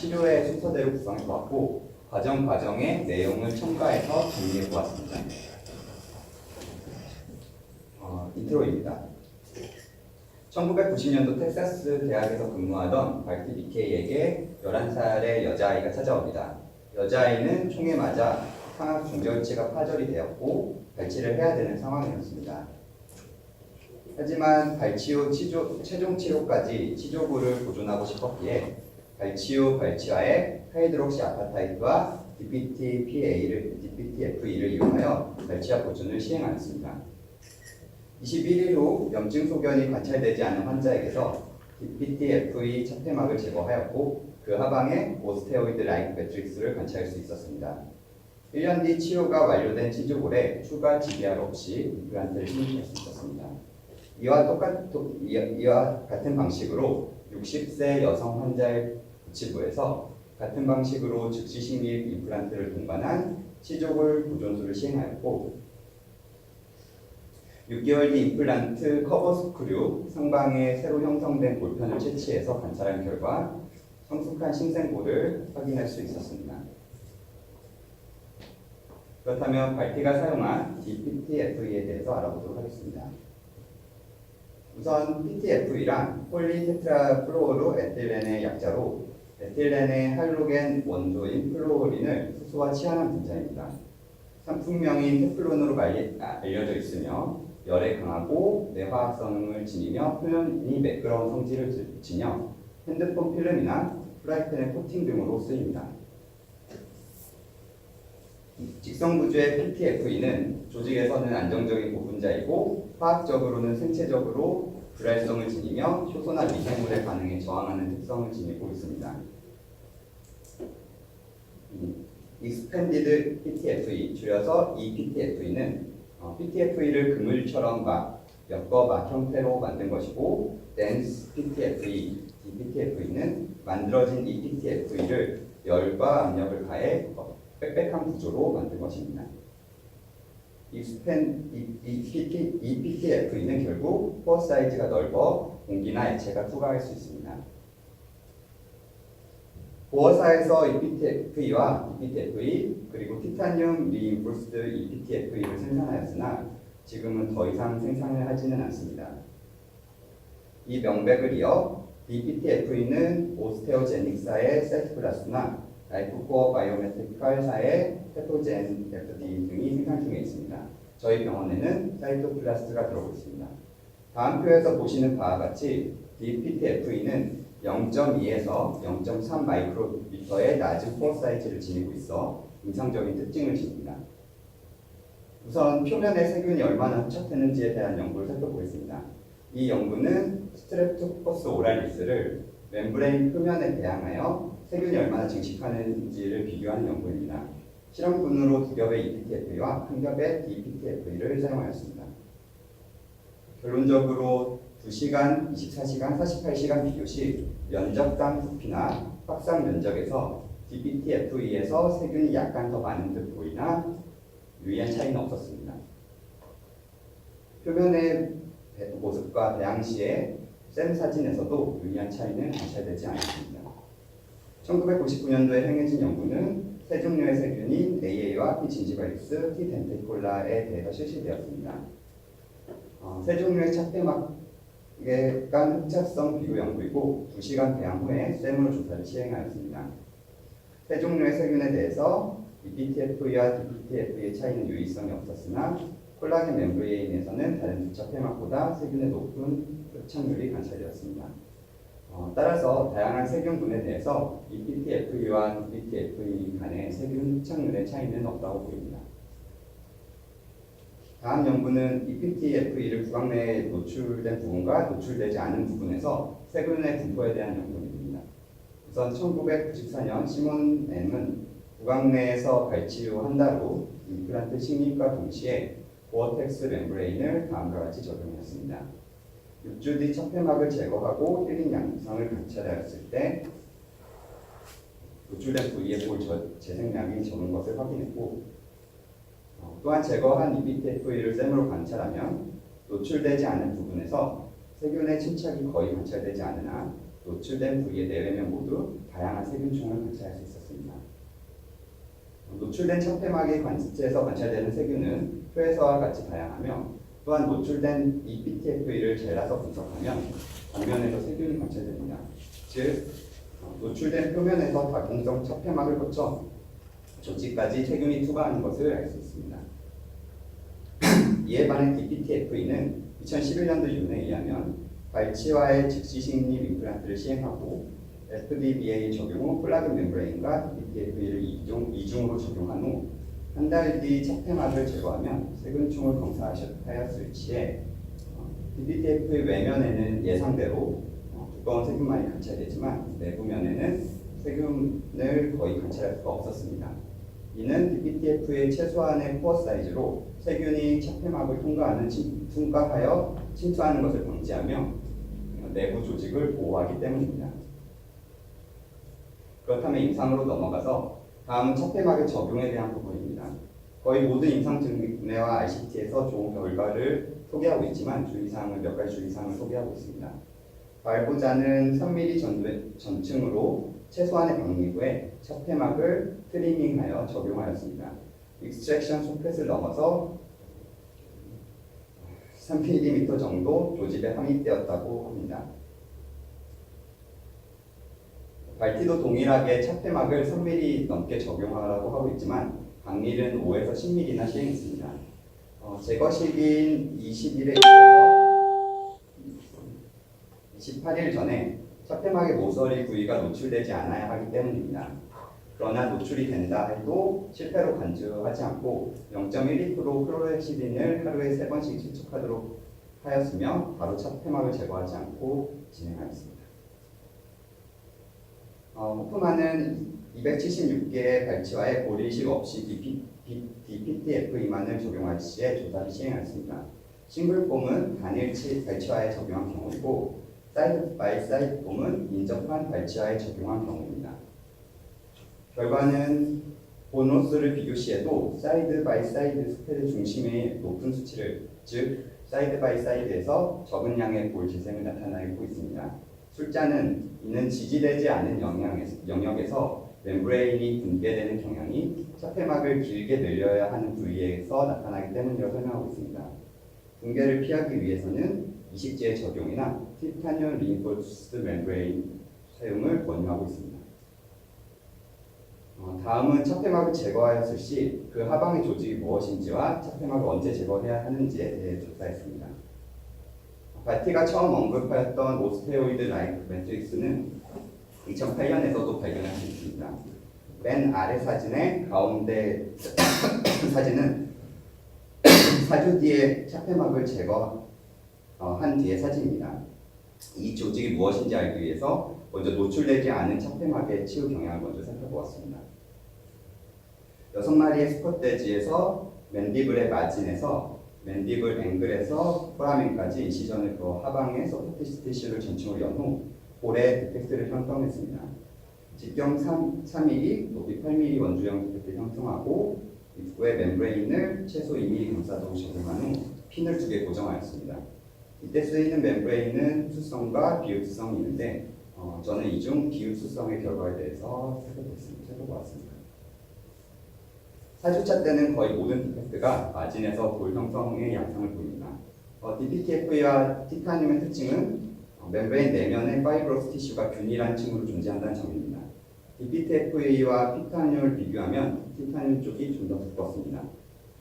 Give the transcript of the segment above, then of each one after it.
치료의 순서대로 구성해 보았고 과정의 내용을 첨가해서 정리해 보았습니다. 인트로입니다. 1990년도 텍사스 대학에서 근무하던 발티 니케이에게 11살의 여자아이가 찾아옵니다. 여자아이는 총에 맞아 상악 중절치가 파절이 되었고 발치를 해야 되는 상황이었습니다. 하지만 발치 후 최종 치료까지 치조구를 보존하고 싶었기에 발치 후 발치와의 하이드록시 아파타이트와 DPTFE를 이용하여 발치와 보존을 시행하였습니다. 21일 후 염증 소견이 관찰되지 않은 환자에게서 DPTFE 차폐막을 제거하였고 그 하방에 오스테오이드 라이크 매트릭스를 관찰할 수 있었습니다. 1년 뒤 치료가 완료된 치조골에 추가 GBR 없이 임플란트를 신입할 수 있었습니다. 이와 같은 방식으로 60세 여성 환자의 부치부에서 같은 방식으로 즉시 식립 임플란트를 동반한 치조골 보존술을 시행하였고 6개월 뒤 임플란트 커버 스크류 상방에 새로 형성된 볼편을 채취해서 관찰한 결과 성숙한 신생골을 확인할 수 있었습니다. 그렇다면 발티가 사용한 DPTFE에 대해서 알아보도록 하겠습니다. 우선 PTFE란 폴리테트라플로오르 에틸렌의 약자로 에틸렌의 할로겐 원소인 플로오린을 수소와 치환한 분자입니다. 상품명인 테플론으로 알려져 있으며 열에 강하고 내화학성을 지니며 표면이 매끄러운 성질을 지녀 핸드폰 필름이나 프라이팬의 코팅 등으로 쓰입니다. 직성구조의 PTFE는 조직에서는 안정적인 고분자이고 화학적으로는 생체적으로 불활성을 지니며 효소나 미생물의 반응에 저항하는 특성을 지니고 있습니다. Expanded PTFE, 줄여서 ePTFE는 PTFE를 그물처럼 엮어 막 형태로 만든 것이고 Dense PTFE, DPTFE는 만들어진 ePTFE를 열과 압력을 가해 빽빽한 구조로 만든 것입니다. ePTFE는 결국 포어 사이즈가 넓어 공기나 액체가 투과할 수 있습니다. 보어사에서 ePTFE와 DPTFE 그리고 티타늄 리인포스드 ePTFE를 생산하였으나 지금은 더 이상 생산을 하지는 않습니다. 이 명백을 이어 DPTFE는 오스테오제닉사의 세트플라스나 라이프코어 바이오메트리컬사의 페토젠 FD 등이 생산 중에 있습니다. 저희 병원에는 사이토플라스트가 들어오고 있습니다. 다음 표에서 보시는 바와 같이 DPTFE는 0.2에서 0.3 마이크로미터의 낮은 포어 사이즈를 지니고 있어 인상적인 특징을 지닙니다. 우선 표면에 세균이 얼마나 흡착되는지에 대한 연구를 살펴보겠습니다. 이 연구는 스트랩토코커스 오랄리스를 멤브레인 표면에 배양하여 세균이 얼마나 증식하는지를 비교하는 연구입니다. 실험군으로 2겹의 ePTFE와 1겹의 DPTFE를 사용하였습니다. 결론적으로 2시간, 24시간, 48시간 비교 시 면적당 부피나 확산 면적에서 DPTFE에서 세균이 약간 더 많은 듯 보이나 유의한 차이는 없었습니다. 표면의 모습과 배양 시의 샘 사진에서도 유의한 차이는 관찰되지 않았습니다. 1999년도에 행해진 연구는 세 종류의 세균인 AA와 P-진지바리스, T-덴테콜라에 대해서 실시되었습니다. 세 종류의 차폐막의 간 흡착성 비교 연구이고 2시간 배양 후에 샘으로 조사를 시행하였습니다. 세 종류의 세균에 대해서 ePTFE와 DPTFE의 차이는 유의성이 없었으나 콜라겐 멤브레인에서는 다른 두 차폐막보다 세균의 높은 흡착률이 관찰되었습니다. 따라서 다양한 세균군에 대해서 ePTFE와 DPTFE 간의 세균 흡착률의 차이는 없다고 보입니다. 다음 연구는 ePTFE를 구강 내에 노출된 부분과 노출되지 않은 부분에서 세균의 분포에 대한 연구입니다. 우선 1994년 시몬 M은 구강 내에서 발치 후 한 달 후 임플란트 식립과 동시에 보어텍스 멤브레인을 다음과 같이 적용했습니다. 6주 뒤 척폐막을 제거하고 힐링 양상을 관찰하였을 때 노출된 부위의 볼 재생량이 적은 것을 확인했고 또한 제거한 ePTFE를 샘으로 관찰하면 노출되지 않은 부분에서 세균의 침착이 거의 관찰되지 않으나 노출된 부위의 내외면 모두 다양한 세균충을 관찰할 수 있었습니다. 노출된 척폐막의 관측에서 관찰되는 세균은 표에서와 같이 다양하며 또한 노출된 EPTFE를 잘라서 분석하면 단면에서 세균이 관찰됩니다. 즉, 노출된 표면에서 다공성 척폐막을 거쳐 조직까지 세균이 투과하는 것을 알 수 있습니다. 이에 반해 DPTFE는 2011년도 이론에 의하면 발치와의 즉시 식립 임플란트를 시행하고 FDBA 적용 후 콜라겐 멤브레인과 DPTFE를 이중으로 적용한 후 한 달 뒤 척폐막을 제거하면 세균충을 검사하였을 시에 DPTFE 외면에는 예상대로 두꺼운 세균만이 관찰되지만 내부면에는 세균을 거의 관찰할 수가 없었습니다. 이는 DPTF의 최소한의 포어 사이즈로 세균이 척폐막을 통과하여 침투하는 것을 방지하며 내부 조직을 보호하기 때문입니다. 그렇다면 임상으로 넘어가서 다음은 척폐막의 적용에 대한 부분입니다. 거의 모든 임상 증례와 RCT에서 좋은 결과를 소개하고 있지만 몇 가지 주의사항을 소개하고 있습니다. 발부자는 3mm 전층으로 최소한의 박리 후에 척폐막을 트리밍하여 적용하였습니다. 익스트랙션 소켓을 넘어서 3mm 정도 조직에 함입되었다고 합니다. 발티도 동일하게 척폐막을 3mm 넘게 적용하라고 하고 있지만 박리는 5에서 10mm나 시행했습니다. 제거식인 20일에 이어서 28일 전에 척폐막의 모서리 부위가 노출되지 않아야 하기 때문입니다. 그러나 노출이 된다 해도 실패로 간주하지 않고 0.12% 클로렉시딘을 하루에 3번씩 집착하도록 하였으며 바로 척폐막을 제거하지 않고 진행하였습니다. 호프만은 276개의 발치와의 고리식 없이 DPTFE만을 적용할 시에 조사를 시행하였습니다. 싱글폼은 단일치 발치와에 적용한 경우이고 사이드 바이 사이드 폼은 인접한 발치와에 적용한 경우입니다. 결과는 보노스를 비교 시에도 사이드 바이 사이드 스패드 중심의 높은 수치를, 즉 사이드 바이 사이드에서 적은 양의 볼 재생을 나타내고 있습니다. 숫자는 이는 지지되지 않은 영역에서 멤브레인이 분解되는 경향이 척폐막을 길게 늘려야 하는 부위에서 나타나기 때문이라고 설명하고 있습니다. 분解를 피하기 위해서는 이식제의 적용이나 티타늄 리인포스드 멤브레인 사용을 권유하고 있습니다. 다음은 척폐막을 제거하였을 시 그 하방의 조직이 무엇인지와 척폐막을 언제 제거해야 하는지에 대해 조사했습니다. 바티가 처음 언급하였던 오스테오이드 라이크 매트릭스는 2008년에서도 발견할 수 있습니다. 맨 아래 사진의 가운데 사진은 4주 뒤에 척폐막을 제거한 뒤의 사진입니다. 이 조직이 무엇인지 알기 위해서 먼저 노출되지 않은 척폐막의 치유 경향을 먼저 살펴보았습니다. 6마리의 스쿼트돼지에서 맨디블의 마진에서 맨디블 앵글에서 포라멘까지 이시전을 그 하방의 소프트 티슈를 전층으로 연 후 볼의 디펙트를 형성했습니다. 직경 3mm, 높이 8mm 원주형 디펙트를 형성하고 입구에 멤브레인을 최소 2mm 감싸도록 적용한 후 핀을 2개 고정하였습니다. 이때 쓰이는 멤브레인은 흡수성과 비흡수성이 있는데 저는 이 중 비흡수성의 결과에 대해서 살펴보았습니다. 4주차 때는 거의 모든 디펙트가 마진에서 볼 형성의 양상을 보입니다. DPTFE와 티타늄의 특징은 멤브레인 내면의 파이브러스 티슈가 균일한 층으로 존재한다는 점입니다. DPTFE와 티타늄을 비교하면 티타늄 쪽이 좀 더 두껍습니다.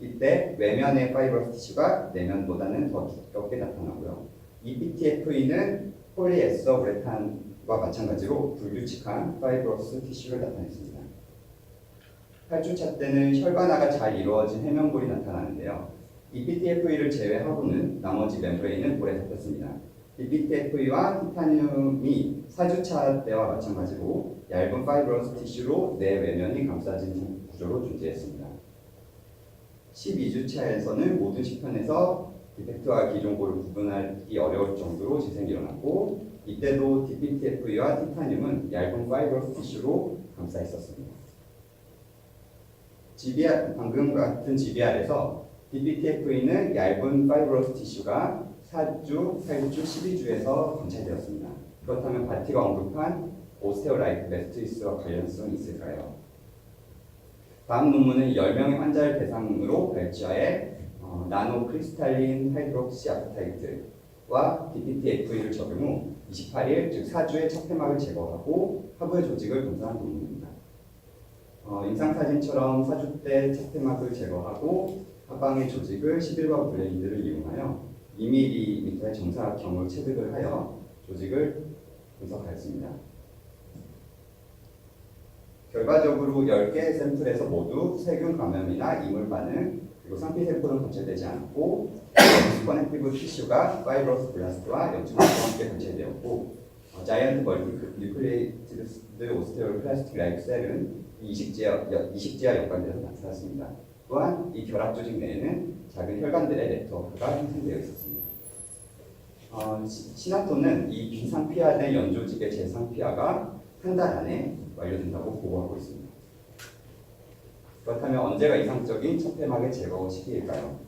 이때 외면의 파이브러스 티슈가 내면보다는 더 두껍게 나타나고요. EPTFE는 폴리에스터브레탄과 마찬가지로 불규칙한 파이브러스 티슈를 나타냈습니다. 8주차 때는 혈관화가 잘 이루어진 해면볼이 나타나는데요. EPTFE를 제외하고는 나머지 멤브레인은 볼에 잡혔습니다. DPTFE와 티타늄이 4주차 때와 마찬가지로 얇은 파이브러스 티슈로 내 외면이 감싸진 구조로 존재했습니다. 12주차에서는 모든 시편에서 디펙트와 기존골을 구분하기 어려울 정도로 재생이 일어났고 이때도 DPTFE와 티타늄은 얇은 파이브러스 티슈로 감싸 있었습니다. 방금 같은 GBR에서 DPTFE는 얇은 파이브러스 티슈가 4주, 8주, 12주에서 관찰되었습니다. 그렇다면 바티가 언급한 오스테오라이트 매트리스와 관련성이 있을까요? 다음 논문은 10명의 환자를 대상으로 발치하에 나노 크리스탈린 하이드록시 아프타이트와 DPTFE를 적용 후 28일, 즉 4주의 척폐막을 제거하고 하부의 조직을 분석한 논문입니다. 임상사진처럼 4주 때 척폐막을 제거하고 하방의 조직을 10일과 블레이드를 이용하여 2mm의 정사각형을 체득을 하여 조직을 분석하였습니다. 결과적으로 10개의 샘플에서 모두 세균 감염이나 이물 반응, 그리고 상피 세포는 관찰되지 않았고 커넥티브 티슈가 파이브러스 블라스트와 염증과 함께 관찰되었고 자이언트 멀티 뉴클레이티드 오스테올 플라스틱 라이프 셀은 이식지와 연관되어서 나타났습니다. 또한 이 결합 조직 내에는 작은 혈관들의 네트워크가 형성되어 있었습니다. 시나토는 이 비상피화된 연조직의 재상피화가 한 달 안에 완료된다고 보고하고 있습니다. 그렇다면 언제가 이상적인 척폐막의 제거 시기일까요?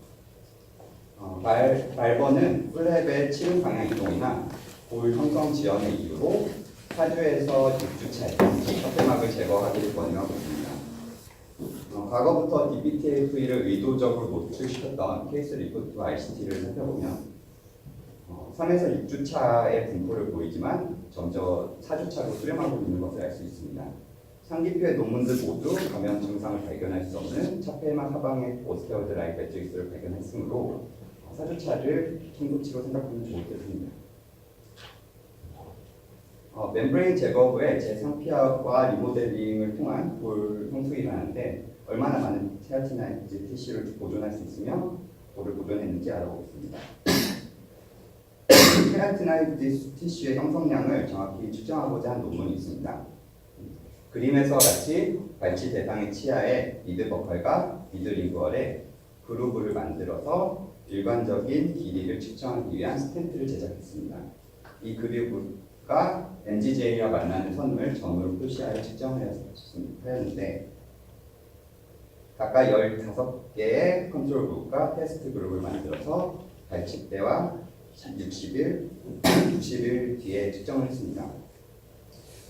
발버는 플랩의 치료 방향 이동이나 볼 형성 지연의 이유로 4주에서 6주 차에 척폐막을 제거하기를 권유하고 있습니다. 과거부터 DPTFE를 의도적으로 노출시켰던 케이스 리포트와 ICT를 살펴보면 3에서 6주 차의 분포를 보이지만 점점 4주 차로 수렴하고 있는 것을 알 수 있습니다. 상기표의 논문들 모두 감염 증상을 발견할 수 없는 척폐막 하방의 오스테오드 라이트 매트릭스를 발견했으므로 4주 차를 통급치로 생각하면 좋을 듯합니다. 멤브레인 제거 후에 재상피화와 리모델링을 통한 볼 형성이 일어나는데 얼마나 많은 케라티나이즈 티슈를 보존할 수 있으며 볼을 보존했는지 알아보겠습니다. 케라티나이즈 티슈의 형성량을 정확히 측정하고자 한 논문이 있습니다. 그림에서 같이 발치 대상의 치아에 미드 버컬과 미드 링구얼에 그루브를 만들어서 일관적인 길이를 측정하기 위한 스텐트를 제작했습니다. 이 그루브가 NGJ와 만나는 선을 점으로 표시하여 측정하였는데 각각 15개의 컨트롤 그룹과 테스트 그룹을 만들어서 발치 때와 60일 뒤에 측정을 했습니다.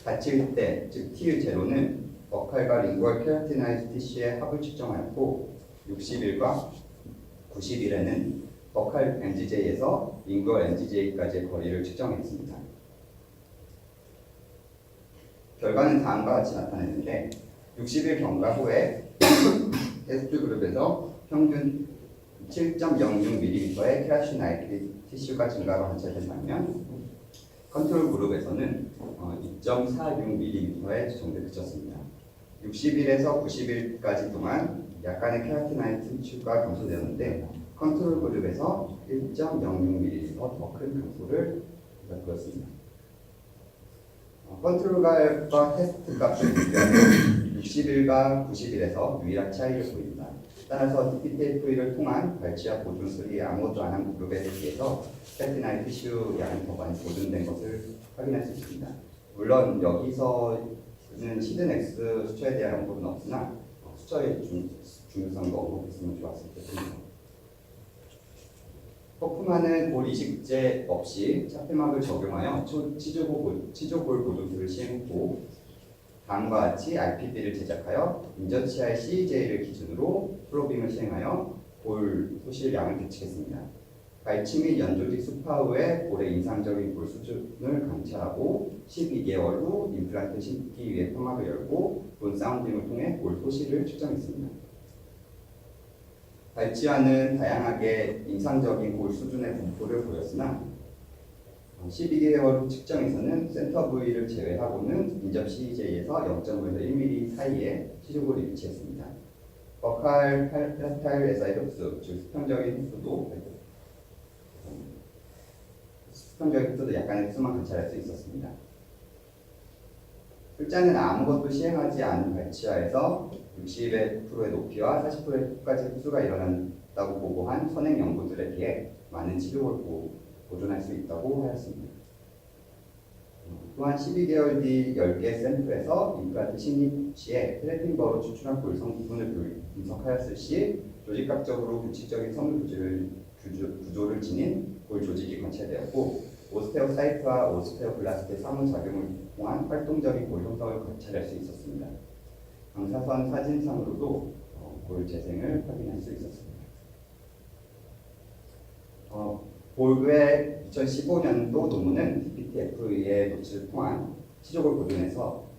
발치일 때, 즉 T0는 버칼과 링구얼 케라티나이즈 티슈의 합을 측정하였고 60일과 90일에는 버칼 MGJ에서 링구얼 MGJ까지의 거리를 측정했습니다. 결과는 다음과 같이 나타났는데 60일 경과 후에 테스트 그룹에서 평균 7.06mm의 케라티나이즈 티슈가 증가가 관찰된 반면 컨트롤 그룹에서는 2.46mm에 정도에 그쳤습니다. 60일에서 90일까지 동안 약간의 케라티나이즈 티슈가 감소되었는데 컨트롤 그룹에서 1.06mm 더 큰 감소를 보였습니다. 컨트롤과 테스트 값을 비교하면 60일과 90일에서 유일한 차이를 보입니다. 따라서 DPTFE를 통한 발치와 보존술이 아무것도 안 한 그룹에 비해서 케라티나이즈 티슈 양이 더 많이 보존된 것을 확인할 수 있습니다. 물론 여기서는 히든 X 수처에 대한 언급은 없으나 수처의 중요성도 언급했으면 좋았을 듯합니다. 호프만은 볼 이식제 없이 척폐막을 적용하여 치조골 보존술을 시행했고 다음과 같이 RPD를 제작하여 인저치아의 CEJ를 기준으로 프로빙을 시행하여 볼 소실 양을 계측했습니다. 발치 및 연조직 수파 후에 볼의 인상적인 볼 수준을 관찰하고 12개월 후 임플란트 심기 위해 표막을 열고 본 사운딩을 통해 볼 소실을 측정했습니다. 발치와는 다양하게 인상적인 볼 수준의 분포를 보였으나 12개월 후 측정에서는 센터 부위를 제외하고는 인접 CEJ에서 0.5에서 1mm 사이에 치조골이 위치했습니다. 버칼 페라타일 에사의 흡수, 즉 수평적인 흡수도 약간의 흡수만 관찰할 수 있었습니다. 출자는 아무것도 시행하지 않은 발치하에서 60%의 높이와 40%의 끝까지 흡수가 일어난다고 보고한 선행 연구들에 비해 많은 치료를 보존할 수 있다고 하였습니다. 또한 12개월 뒤 10개 샘플에서 임플란트 식립 시에 플래핑버로 추출한 볼 성분을 분석하였을 시 조직학적으로 규칙적인 섬유 구조를 지닌 볼 조직이 관찰되었고 오스테오사이트와 오스테오블라스트의 상호작용을 통한 활동적인 골 형성을 관찰할 수 있었습니다. 방사선 사진상으로도 골 재생을 확인할 수 있었습니다. 볼의 2015년도 논문은 DPTF의 노출을 통한 치조골 보존에서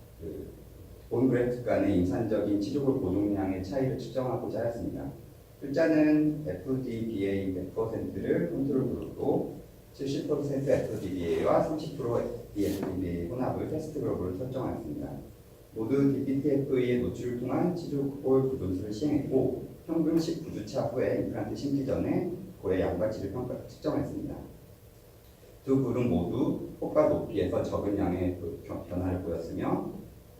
본 그래프 간의 임산적인 치조골 보존량의 차이를 측정하고자 하였습니다. 출자는 FDBA 100%를 컨트롤 그룹으로 70% FDBA와 30% DFDBA 혼합을 테스트 그룹으로 설정하였습니다. 모두 DPTF의 노출을 통한 치조골 보존술을 시행했고 평균 19주차 후에 임플란트 심기 전에 골의 양가치를 측정했습니다. 두 그룹 모두 폭과 높이에서 적은 양의 변화를 보였으며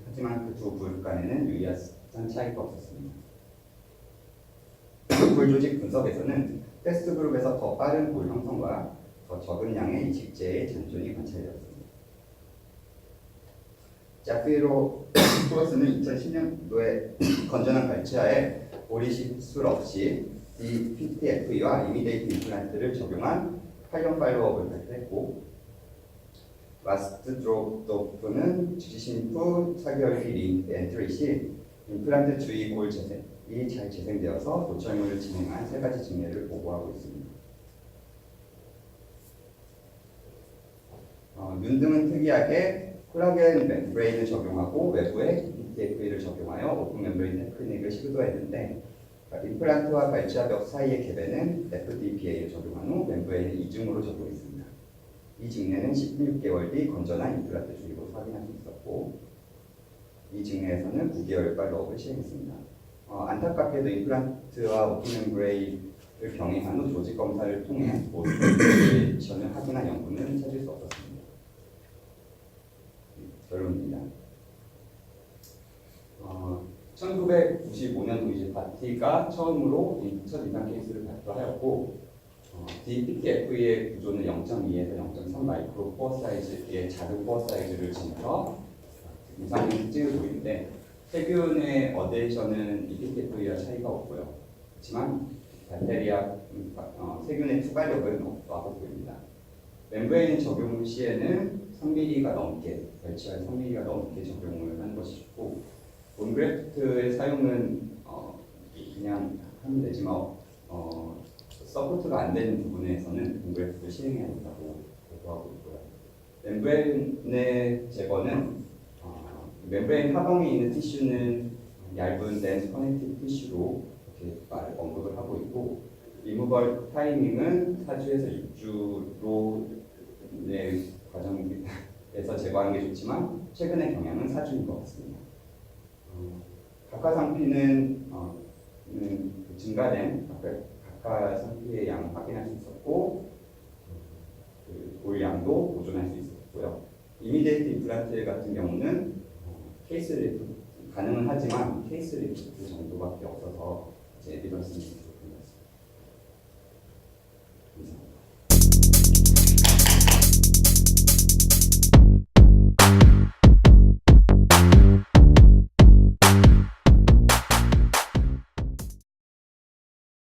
하지만 그 두 그룹 간에는 유의할 차이가 없었습니다. 골 조직 분석에서는 테스트 그룹에서 더 빠른 골 형성과 더 적은 양의 이식제의 잔존이 관찰되었습니다. 자피로 프로스는 2010년도에 건전한 발치하에 오리 시술 없이 DPTF와 이미데이트 임플란트를 적용한 8년 팔로우업을 발표했고, 마스트드롭도프는 주지심 후 4개월 뒤 엔트리 시 임플란트 주위 골 재생이 잘 재생되어서 도철물을 진행한 3가지 증례를 보고하고 있습니다. 윤등은 특이하게 콜라겐 멤브레인을 적용하고 외부에 DPTF를 적용하여 오픈 멤브레인 테크닉을 시도했는데 임플란트와 발치와 벽 사이의 갭에는 FDBA를 적용한 후 멤브레인을 이중으로 적용했습니다. 이 증례는 16개월 뒤 건전한 임플란트 주입으로 확인할 수 있었고 이 증례에서는 9개월 팔로우업을 시행했습니다. 안타깝게도 임플란트와 오픈 멤브레인을 병행한 후 조직 검사를 통해 모디피케이션을 확인한 연구는 찾을 수 없었습니다. 결론입니다. 1995년도 이제 바티가 처음으로 첫 임상 케이스를 발표하였고 DPTF의 구조는 0.2에서 0.3 마이크로 코어 사이즈의 작은 코어 사이즈를 지녀서 임상의 특징을 보이는데 세균의 어데이션은 DPTF와 차이가 없고요. 그렇지만 박테리아 세균의 투발력은 없다고 보입니다. 멤브레인 적용 시에는 3mm가 넘게 발치할 3mm가 넘게 적용을 한 것이고 본그래프트의 사용은 그냥 하면 되지만 서포트가 안 되는 부분에서는 본그래프트를 시행해야 된다고 보고하고 있고요. 멤브레인의 제거는 멤브레인 하방에 있는 티슈는 얇은 덴스 커넥티브 티슈로 이렇게 언급을 하고 있고 리무벌 타이밍은 4주에서 6주로 과정에서 제거하는 게 좋지만 최근의 경향은 4주인 것 같습니다. 각하상피는 증가된 각하상피의 양을 확인할 수 있었고 골 양도 보존할 수 있었고요. 이미데이트 임플란트 같은 경우는 케이스 리프트 가능은 하지만 케이스 리프트 정도밖에 없어서 이제 에비던스는